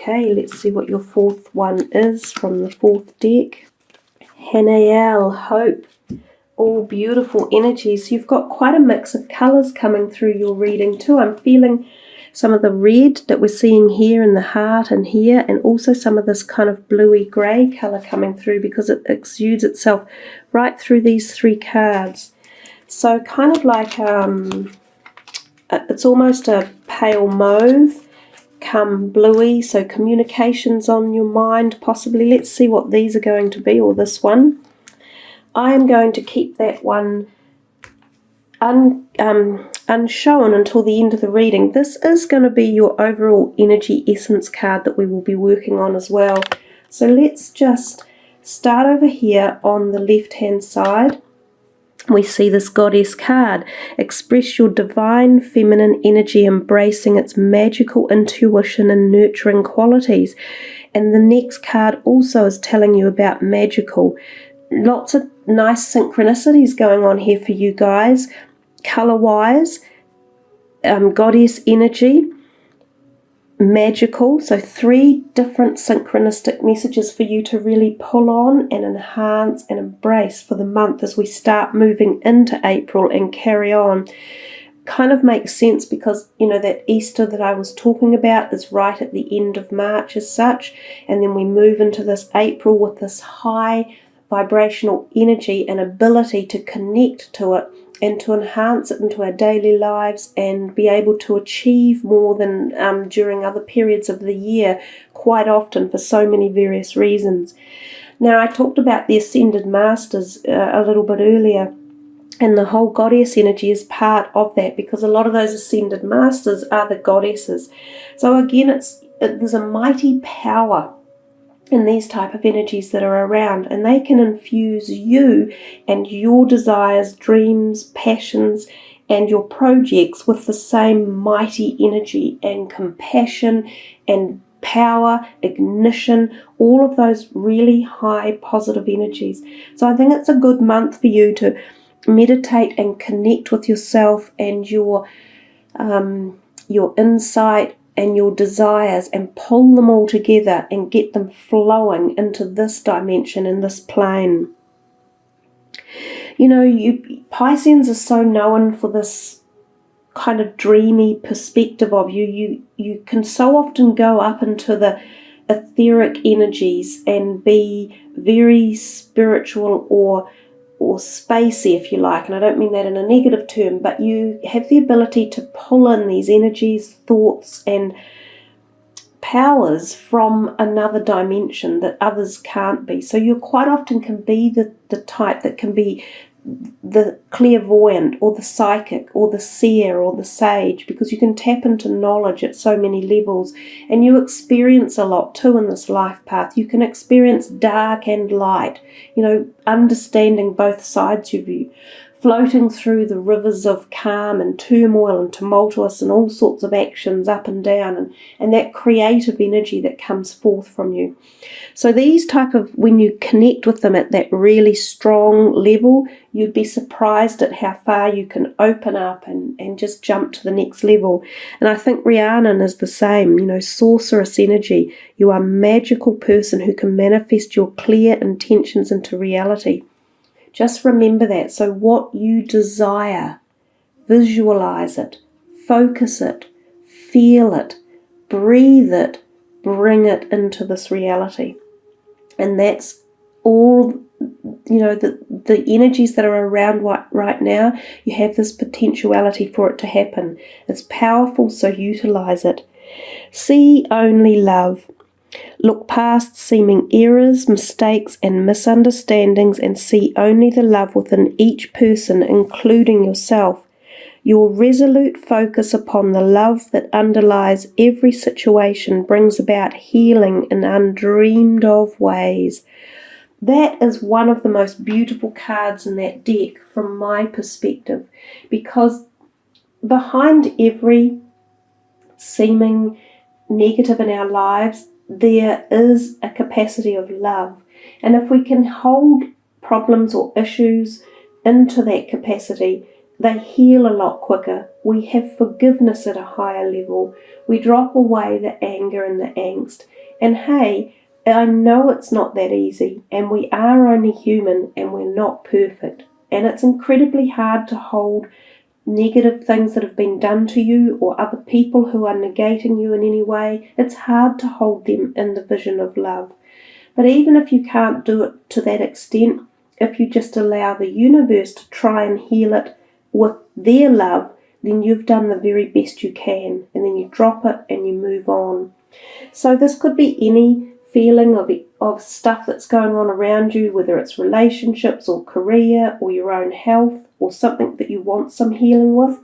Okay, let's see what your fourth one is from the fourth deck. Hanael, hope. All beautiful energies. You've got quite a mix of colours coming through your reading too. I'm feeling some of the red that we're seeing here in the heart and here, and also some of this kind of bluey grey colour coming through because it exudes itself right through these three cards. So kind of like it's almost a pale mauve come bluey, so communications on your mind possibly. Let's see what these are going to be, or this one. I am going to keep that one unshown until the end of the reading. This is going to be your overall energy essence card that we will be working on as well. So let's just start over here on the left hand side. We see this goddess card. Express your divine feminine energy, embracing its magical intuition and nurturing qualities. And the next card also is telling you about magical. Lots of nice synchronicities going on here for you guys. Color-wise, goddess energy, magical. So 3 different synchronistic messages for you to really pull on and enhance and embrace for the month as we start moving into April and carry on. Kind of makes sense because, you know, that Easter that I was talking about is right at the end of March as such, and then we move into this April with this high vibrational energy and ability to connect to it and to enhance it into our daily lives and be able to achieve more than during other periods of the year quite often for so many various reasons. Now, I talked about the Ascended Masters a little bit earlier, and the whole goddess energy is part of that because a lot of those Ascended Masters are the goddesses. So again, there's a mighty power in these type of energies that are around, and they can infuse you and your desires, dreams, passions, and your projects with the same mighty energy and compassion and power, ignition, all of those really high positive energies. So I think it's a good month for you to meditate and connect with yourself and your insight and your desires, and pull them all together and get them flowing into this dimension and this plane. You know, you Pisceans are so known for this kind of dreamy perspective of you. You can so often go up into the etheric energies and be very spiritual or spacey, if you like, and I don't mean that in a negative term, but you have the ability to pull in these energies, thoughts, and powers from another dimension that others can't be. So you quite often can be the type that can be the clairvoyant or the psychic or the seer or the sage, because you can tap into knowledge at so many levels, and you experience a lot too in this life path. You can experience dark and light, you know, understanding both sides of you, floating through the rivers of calm and turmoil and tumultuous and all sorts of actions up and down, and that creative energy that comes forth from you. So these type of, when you connect with them at that really strong level, you'd be surprised at how far you can open up and just jump to the next level. And I think Rhiannon is the same, you know, sorceress energy. You are a magical person who can manifest your clear intentions into reality. Just remember that. So what you desire, visualize it, focus it, feel it, breathe it, bring it into this reality. And that's all, you know, the energies that are around right now. You have this potentiality for it to happen. It's powerful, so utilize it. See only love. Look past seeming errors, mistakes, and misunderstandings, and see only the love within each person, including yourself. Your resolute focus upon the love that underlies every situation brings about healing in undreamed of ways. That is one of the most beautiful cards in that deck from my perspective, because behind every seeming negative in our lives, there is a capacity of love. And if we can hold problems or issues into that capacity, they heal a lot quicker. We have forgiveness at a higher level. We drop away the anger and the angst. And hey, I know it's not that easy, and we are only human, and we're not perfect. And it's incredibly hard to hold negative things that have been done to you, or other people who are negating you in any way. It's hard to hold them in the vision of love. But even if you can't do it to that extent, if you just allow the universe to try and heal it with their love, then you've done the very best you can, and then you drop it and you move on. So this could be any feeling of stuff that's going on around you, whether it's relationships or career or your own health or something that you want some healing with.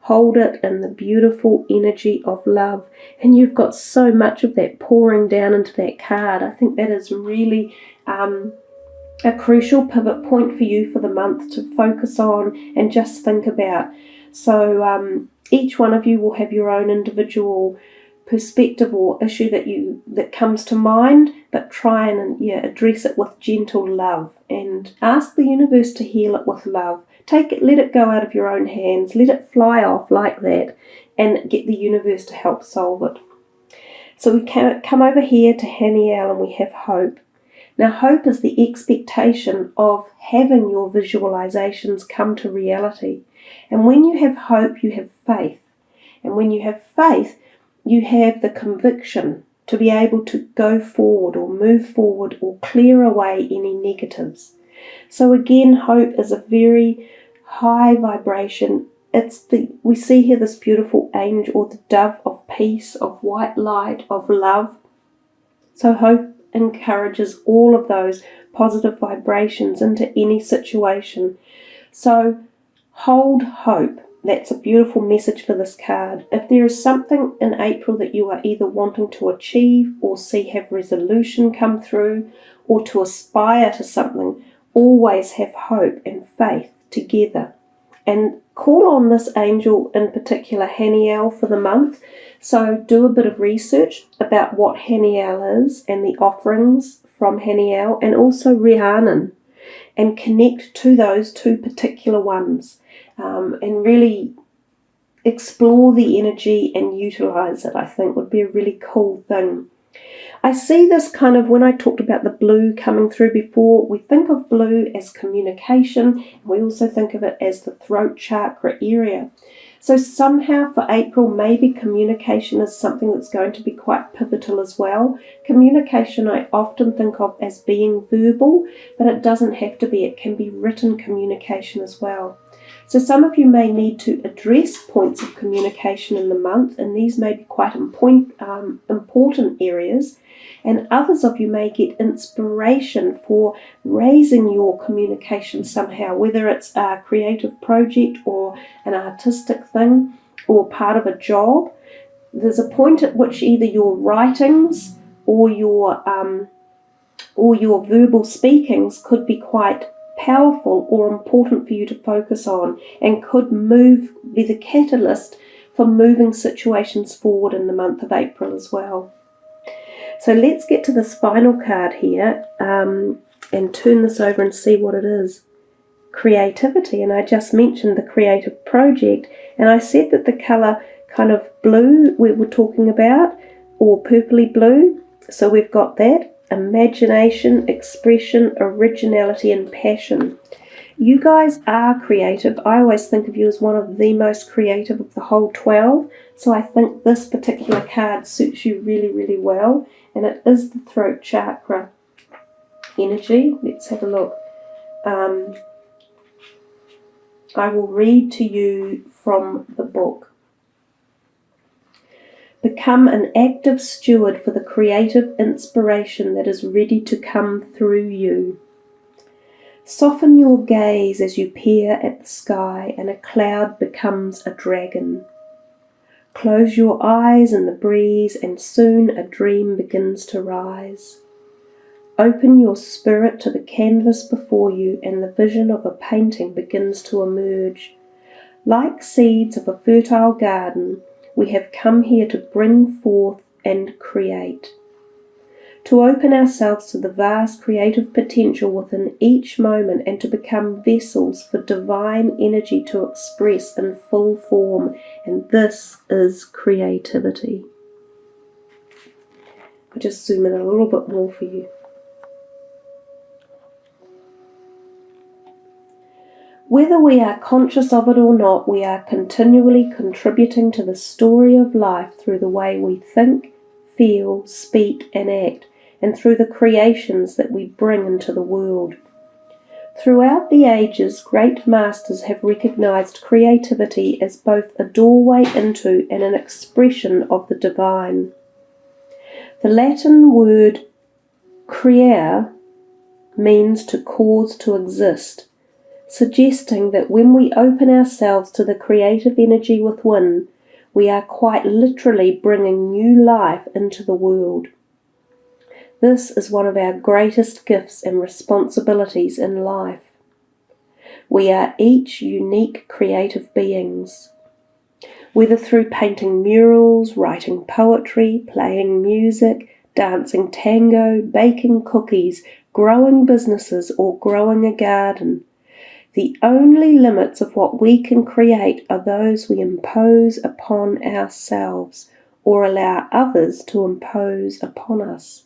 Hold it in the beautiful energy of love. And you've got so much of that pouring down into that card. I think that is really a crucial pivot point for you for the month to focus on and just think about. So each one of you will have your own individual perspective or issue that comes to mind, but try and address it with gentle love and ask the universe to heal it with love. Take it, let it go out of your own hands, let it fly off like that, and get the universe to help solve it. So we come over here to Haniel, and we have hope. Now, hope is the expectation of having your visualizations come to reality. And when you have hope, you have faith. And when you have faith, you have the conviction to be able to go forward or move forward or clear away any negatives. So again, hope is a very high vibration. We see here this beautiful angel, or the dove of peace, of white light, of love. So hope encourages all of those positive vibrations into any situation. So hold hope. That's a beautiful message for this card. If there is something in April that you are either wanting to achieve or see have resolution come through, or to aspire to something, always have hope and faith together. And call on this angel in particular, Haniel, for the month. So do a bit of research about what Haniel is and the offerings from Haniel, and also Rhiannon, and connect to those two particular ones. And really explore the energy and utilize it, I think would be a really cool thing. I see this kind of, when I talked about the blue coming through before, we think of blue as communication. We also think of it as the throat chakra area. So somehow for April, maybe communication is something that's going to be quite pivotal as well. Communication I often think of as being verbal, but it doesn't have to be. It can be written communication as well. So some of you may need to address points of communication in the month, and these may be quite important areas. And others of you may get inspiration for raising your communication somehow, whether it's a creative project or an artistic thing or part of a job. There's a point at which either your writings or your verbal speakings could be quite powerful or important for you to focus on, and could be the catalyst for moving situations forward in the month of April as well. So let's get to this final card here and turn this over and see what it is. Creativity, and I just mentioned the creative project, and I said that the colour kind of blue we were talking about, or purpley blue, so we've got that. Imagination, expression, originality, and passion. You guys are creative. I always think of you as one of the most creative of the whole 12, so I think this particular card suits you really, really well, and it is the throat chakra energy. Let's have a look. I will read to you from the book. Become an active steward for the creative inspiration that is ready to come through you. Soften your gaze as you peer at the sky, and a cloud becomes a dragon. Close your eyes in the breeze, and soon a dream begins to rise. Open your spirit to the canvas before you, and the vision of a painting begins to emerge. Like seeds of a fertile garden, we have come here to bring forth and create. to open ourselves to the vast creative potential within each moment and to become vessels for divine energy to express in full form. And this is creativity. I'll just zoom in a little bit more for you. Whether we are conscious of it or not, we are continually contributing to the story of life through the way we think, feel, speak, and act, and through the creations that we bring into the world. Throughout the ages, great masters have recognized creativity as both a doorway into and an expression of the divine. The Latin word creare means to cause to exist, suggesting that when we open ourselves to the creative energy within, we are quite literally bringing new life into the world. This is one of our greatest gifts and responsibilities in life. We are each unique creative beings. Whether through painting murals, writing poetry, playing music, dancing tango, baking cookies, growing businesses, or growing a garden, the only limits of what we can create are those we impose upon ourselves or allow others to impose upon us.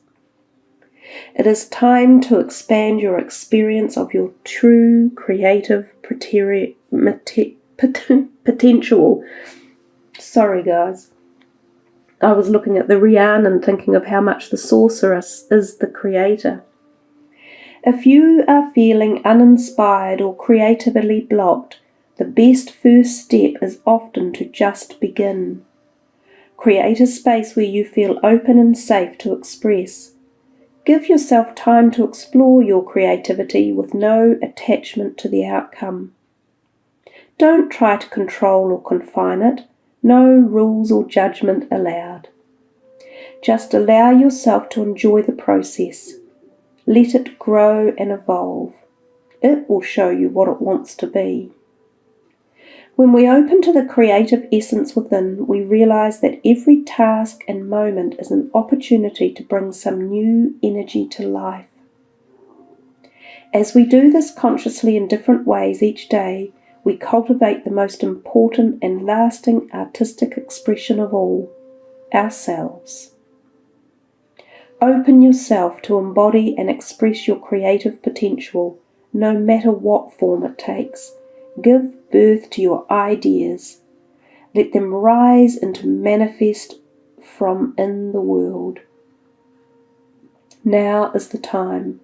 It is time to expand your experience of your true creative potential. Sorry guys, I was looking at the Rhiannon and thinking of how much the sorceress is the creator. If you are feeling uninspired or creatively blocked, the best first step is often to just begin. Create a space where you feel open and safe to express. Give yourself time to explore your creativity with no attachment to the outcome. Don't try to control or confine it. No rules or judgment allowed. Just allow yourself to enjoy the process. Let it grow and evolve. It will show you what it wants to be. When we open to the creative essence within, we realize that every task and moment is an opportunity to bring some new energy to life. As we do this consciously in different ways each day, we cultivate the most important and lasting artistic expression of all, ourselves. Open yourself to embody and express your creative potential, no matter what form it takes. Give birth to your ideas. Let them rise into manifest from in the world. Now is the time.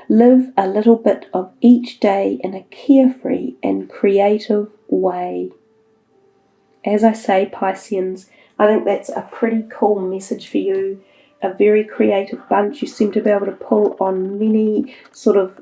Live a little bit of each day in a carefree and creative way. As I say, Pisceans, I think that's a pretty cool message for you. A very creative bunch. You seem to be able to pull on many sort of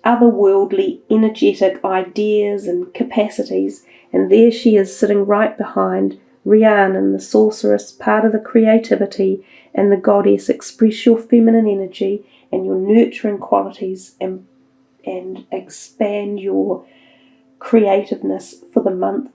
otherworldly, energetic ideas and capacities. And there she is sitting right behind Rhiannon, the sorceress, part of the creativity and the goddess. Express your feminine energy and your nurturing qualities and expand your creativeness for the month